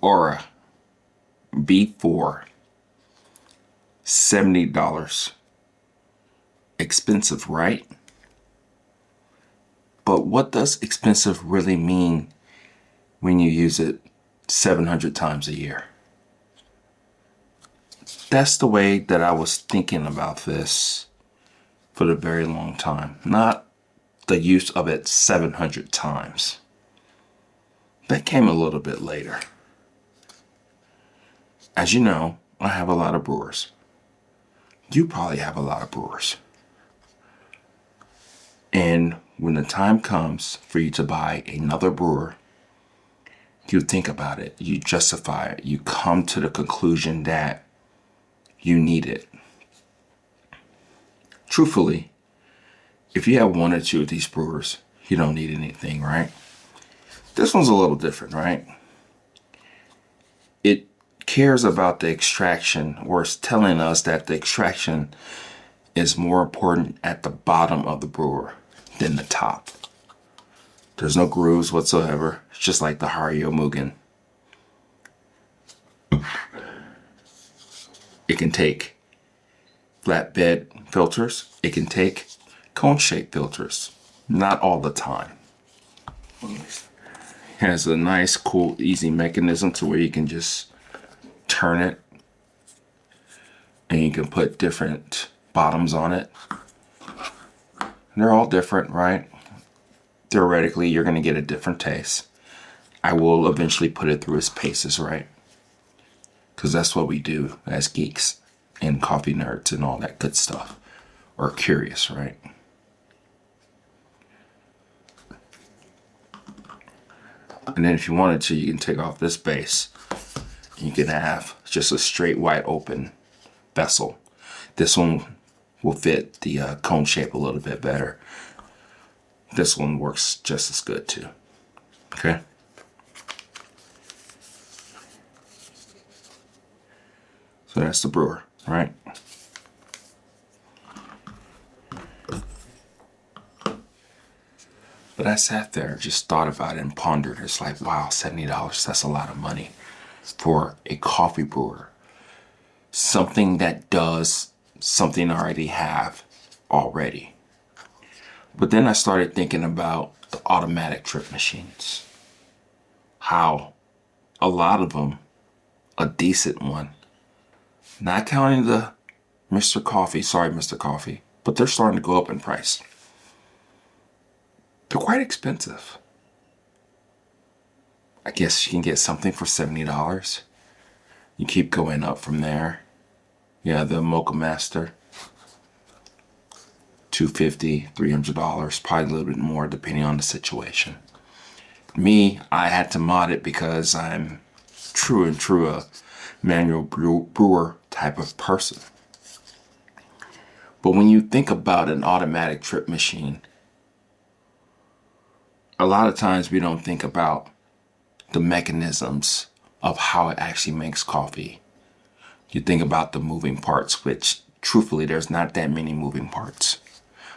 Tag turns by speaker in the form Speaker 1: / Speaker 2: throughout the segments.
Speaker 1: Orea B4, $70. Expensive, right? But what does expensive really mean when you use it 700 times a year? That's the way that I was thinking about this for a very long time. Not the use of it 700 times. That came a little bit later. As you know, I have a lot of brewers. You probably have a lot of brewers. And when the time comes for you to buy another brewer, you think about it, you justify it, you come to the conclusion that you need it. Truthfully, if you have one or two of these brewers, you don't need anything, right? This one's a little different, right? It cares about the extraction, or it's telling us that the extraction is more important at the bottom of the brewer than the top. There's no grooves whatsoever. It's just like the Hario Mugen. It can take flatbed filters. It can take cone-shaped filters. Not all the time. It has a nice, cool, easy mechanism to where you can just turn it. And you can put different bottoms on it. And they're all different, right? Theoretically, you're going to get a different taste. I will eventually put it through its paces, right? Because that's what we do as geeks and coffee nerds and all that good stuff. Or curious, right? And then if you wanted to, you can take off this base. You can have just a straight wide open vessel. This one will fit the cone shape a little bit better. This one works just as good too. Okay. So that's the brewer, right? But I sat there, just thought about it and pondered. It's like, wow, $70, that's a lot of money for a coffee brewer. Something that does something I already have already. But then I started thinking about the automatic drip machines. How a lot of them, a decent one, not counting the Mr. Coffee, but they're starting to go up in price. They're quite expensive. I guess you can get something for $70. You keep going up from there. Yeah, the Moka Master. $250, $300, probably a little bit more depending on the situation. Me, I had to mod it because I'm true a manual brewer type of person. But when you think about an automatic drip machine, a lot of times we don't think about the mechanisms of how it actually makes coffee. You think about the moving parts, which truthfully, there's not that many moving parts.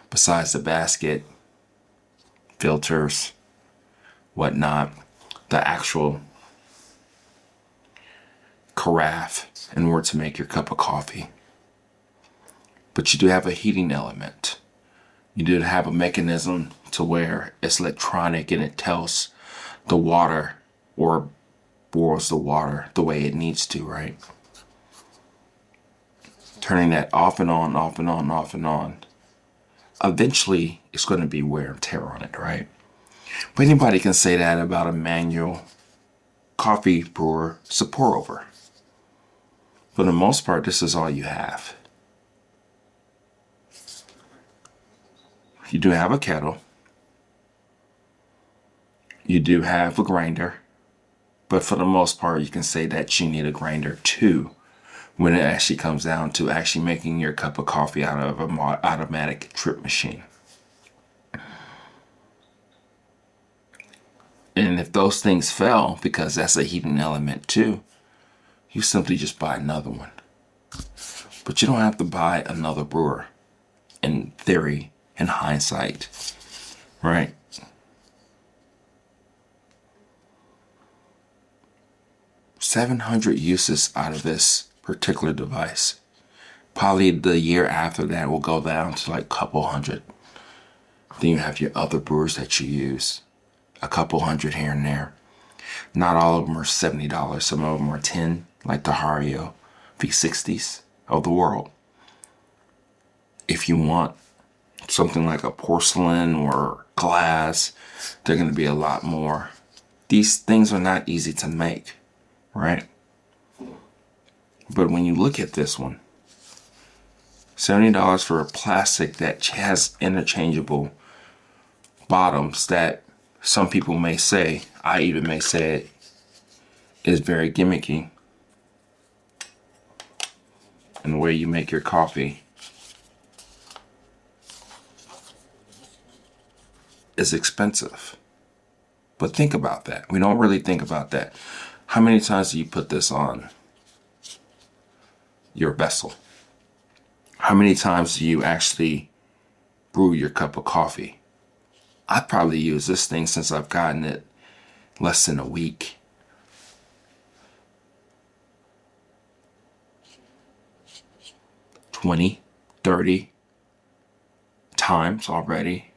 Speaker 1: Besides the basket, filters, whatnot, the actual carafe in order to make your cup of coffee. But you do have a heating element. You do have a mechanism to where it's electronic and it tells the water or boils the water the way it needs to, right? Turning that off and on, off and on, off and on. Eventually, it's going to be wear and tear on it, right? But anybody can say that about a manual coffee brewer it's a pour over. For the most part, this is all you have. You do have a kettle. You do have a grinder. But for the most part, you can say that you need a grinder too when it actually comes down to actually making your cup of coffee out of an automatic drip machine. And if those things fail, because that's a heating element too, you simply just buy another one. But you don't have to buy another brewer, in theory, in hindsight, right? 700 uses out of this particular device. Probably the year after that will go down to like a couple hundred. Then you have your other brewers that you use, a couple hundred here and there. Not all of them are $70. Some of them are 10, like the Hario V60s of the world. If you want something like a porcelain or glass, they're going to be a lot more. These things are not easy to make, right? But when you look at this one, $70 for a plastic that has interchangeable bottoms that some people may say, I even may say it, is very gimmicky. And the way you make your coffee is expensive. But think about that. We don't really think about that. How many times do you put this on your vessel? How many times do you actually brew your cup of coffee? I've probably used this thing since I've gotten it less than a week. $20, $30 times already.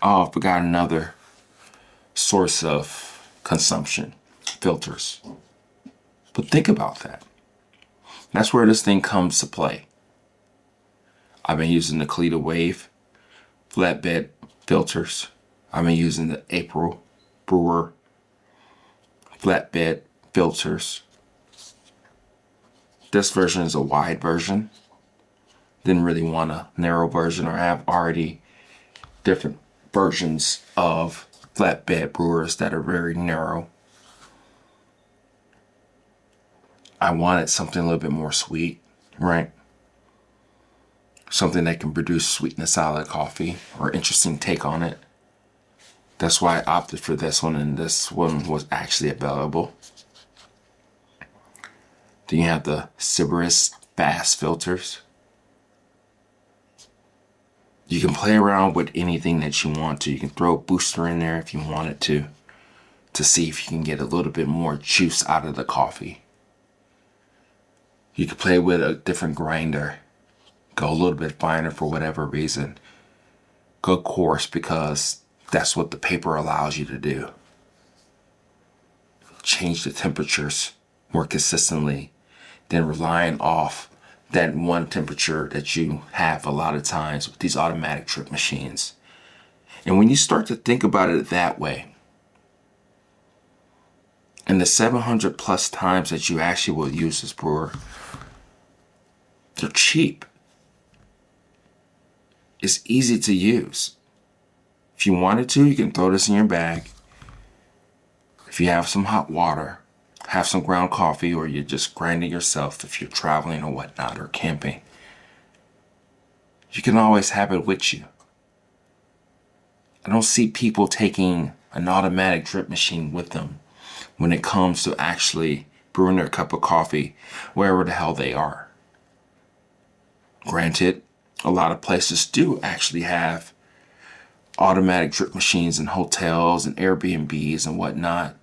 Speaker 1: Oh, I forgot another source of consumption, filters. But think about that. That's where this thing comes to play. I've been using the Cleta Wave flatbed filters. I've been using the April Brewer flatbed filters. This version is a wide version. Didn't really want a narrow version, or have already different versions of flatbed brewers that are very narrow. I wanted something a little bit more sweet, right? Something that can produce sweetness out of coffee, or interesting take on it. That's why I opted for this one, and this one was actually available. Then you have the Sybaris fast filters. You can play around with anything that you want to. You can throw a booster in there if you wanted to see if you can get a little bit more juice out of the coffee. You can play with a different grinder. Go a little bit finer for whatever reason. Go coarse because that's what the paper allows you to do. Change the temperatures more consistently than relying off that one temperature that you have a lot of times with these automatic drip machines. And when you start to think about it that way, and the 700 plus times that you actually will use this brewer, they're cheap. It's easy to use. If you wanted to, you can throw this in your bag. If you have some hot water, have some ground coffee, or you're just grinding yourself if you're traveling or whatnot, or camping, you can always have it with you. I don't see people taking an automatic drip machine with them when it comes to actually brewing their cup of coffee wherever the hell they are. Granted, a lot of places do actually have automatic drip machines in hotels and Airbnbs and whatnot.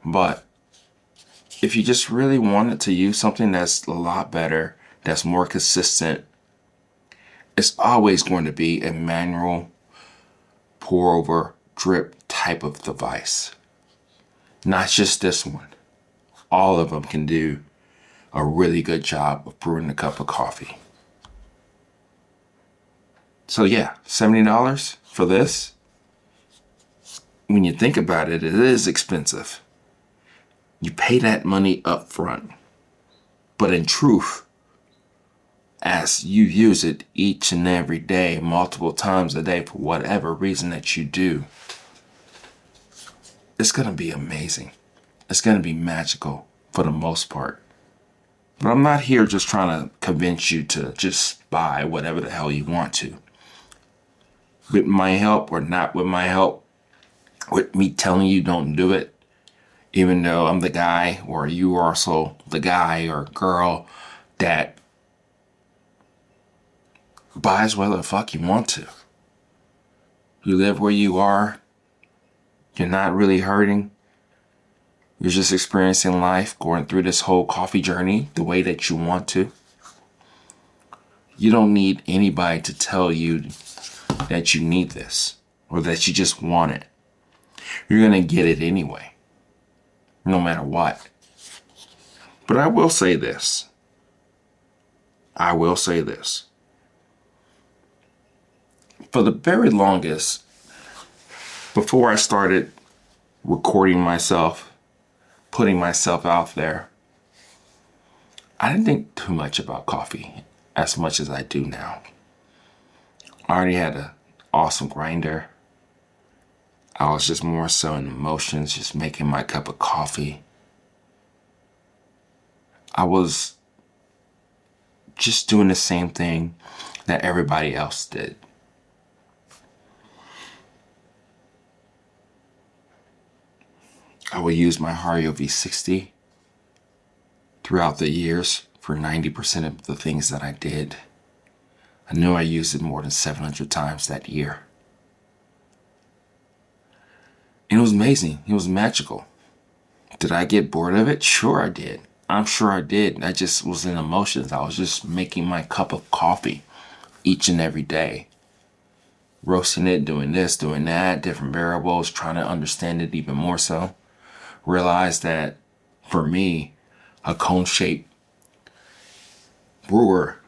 Speaker 1: But if you just really wanted to use something that's a lot better, that's more consistent, it's always going to be a manual pour over drip type of device. Not just this one. All of them can do a really good job of brewing a cup of coffee. So yeah, $70 for this. When you think about it, it is expensive. You pay that money up front. But in truth, as you use it each and every day, multiple times a day, for whatever reason that you do, it's going to be amazing. It's going to be magical for the most part. But I'm not here just trying to convince you to just buy whatever the hell you want to. With my help or not with my help, with me telling you don't do it, even though I'm the guy, or you are also the guy or girl that buys whatever the fuck you want to. You live where you are, You're not really hurting. You're just experiencing life, going through this whole coffee journey the way that you want to. You don't need anybody to tell you that you need this or that you just want it. You're going to get it anyway, no matter what. But I will say this. For the very longest, before I started recording myself, putting myself out there, I didn't think too much about coffee as much as I do now. I already had an awesome grinder. I was just more so in emotions, just making my cup of coffee. I was just doing the same thing that everybody else did. I would use my Hario V60 throughout the years for 90% of the things that I did. I knew I used it more than 700 times that year. And it was amazing. It was magical. Did I get bored of it? Sure I did. I'm sure I did. I just was in emotions. I was just making my cup of coffee each and every day. Roasting it, doing this, doing that, different variables, trying to understand it even more so. Realized that for me, a cone-shaped brewer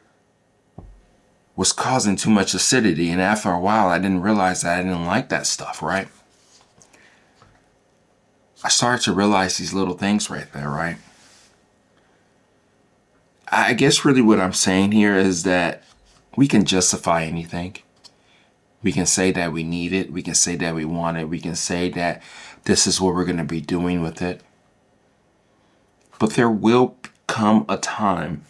Speaker 1: was causing too much acidity. And after a while, I didn't realize that I didn't like that stuff, right? I started to realize these little things right there, right? I guess really what I'm saying here is that we can justify anything. We can say that we need it. We can say that we want it. We can say that this is what we're going to be doing with it. But there will come a time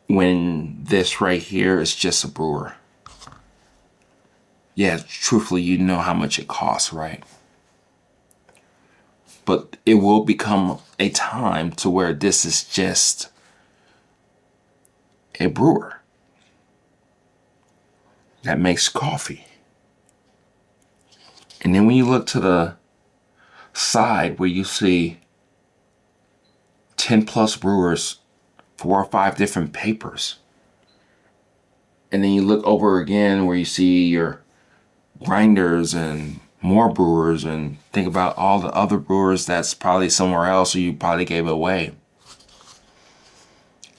Speaker 1: when this right here is just a brewer. Yeah, truthfully, you know how much it costs, right? But it will become a time to where this is just a brewer that makes coffee. And then when you look to the side where you see 10 plus brewers, 4 or 5 different papers. And then you look over again where you see your grinders and more brewers, and think about all the other brewers that's probably somewhere else or you probably gave away.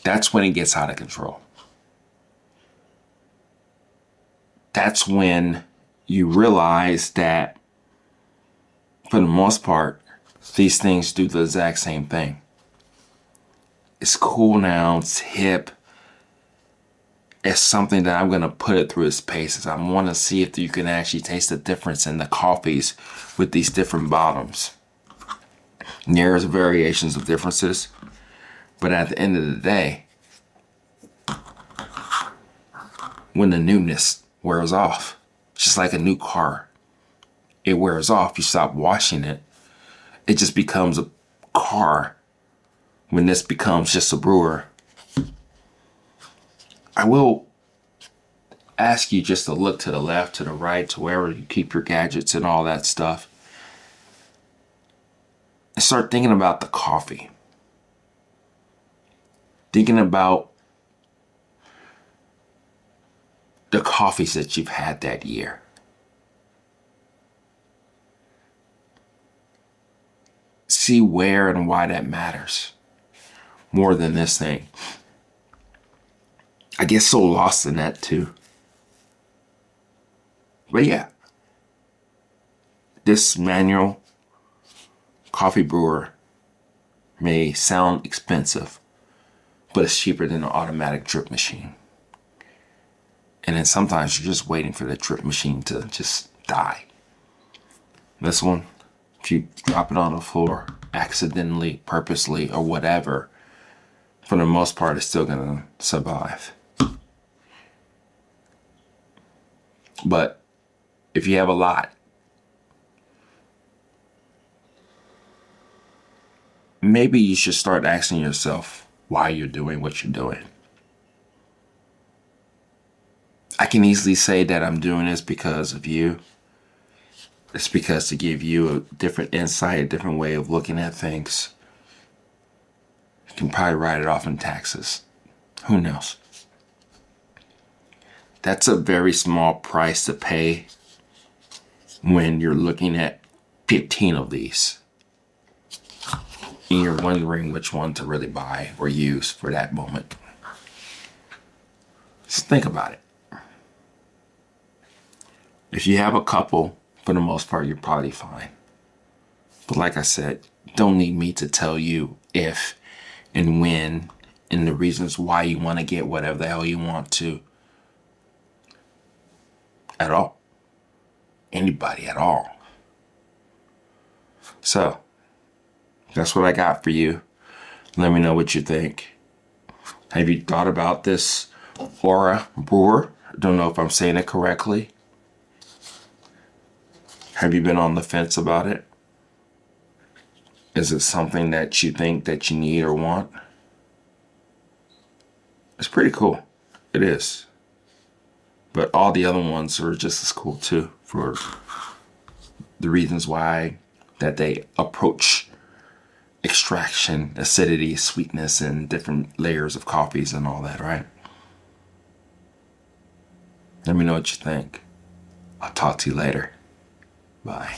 Speaker 1: That's when it gets out of control. That's when you realize that for the most part, these things do the exact same thing. It's cool now, it's hip. It's something that I'm going to put it through its paces. I want to see if you can actually taste the difference in the coffees with these different bottoms. And there's variations of differences, but at the end of the day, when the newness wears off, it's just like a new car. It wears off, you stop washing it. It just becomes a car. When this becomes just a brewer, I will ask you just to look to the left, to the right, to wherever you keep your gadgets and all that stuff. And start thinking about the coffee. Thinking about the coffees that you've had that year. See where and why that matters more than this thing. I get so lost in that too. But yeah, this manual coffee brewer may sound expensive, but it's cheaper than an automatic drip machine. And then sometimes you're just waiting for the drip machine to just die. This one, if you drop it on the floor accidentally, purposely, or whatever, for the most part, it's still gonna survive. But if you have a lot, maybe you should start asking yourself why you're doing what you're doing. I can easily say that I'm doing this because of you. It's because to give you a different insight, a different way of looking at things. You can probably write it off in taxes. Who knows? That's a very small price to pay when you're looking at 15 of these. And you're wondering which one to really buy or use for that moment. Just think about it. If you have a couple, for the most part, you're probably fine. But like I said, don't need me to tell you if and when and the reasons why you want to get whatever the hell you want to. At all. Anybody at all. So, that's what I got for you. Let me know what you think. Have you thought about this Orea Brewer? Don't know if I'm saying it correctly. Have you been on the fence about it? Is it something that you think that you need or want? It's pretty cool. It is. But all the other ones are just as cool too, for the reasons why that they approach extraction, acidity, sweetness, and different layers of coffees and all that, right? Let me know what you think. I'll talk to you later. Bye.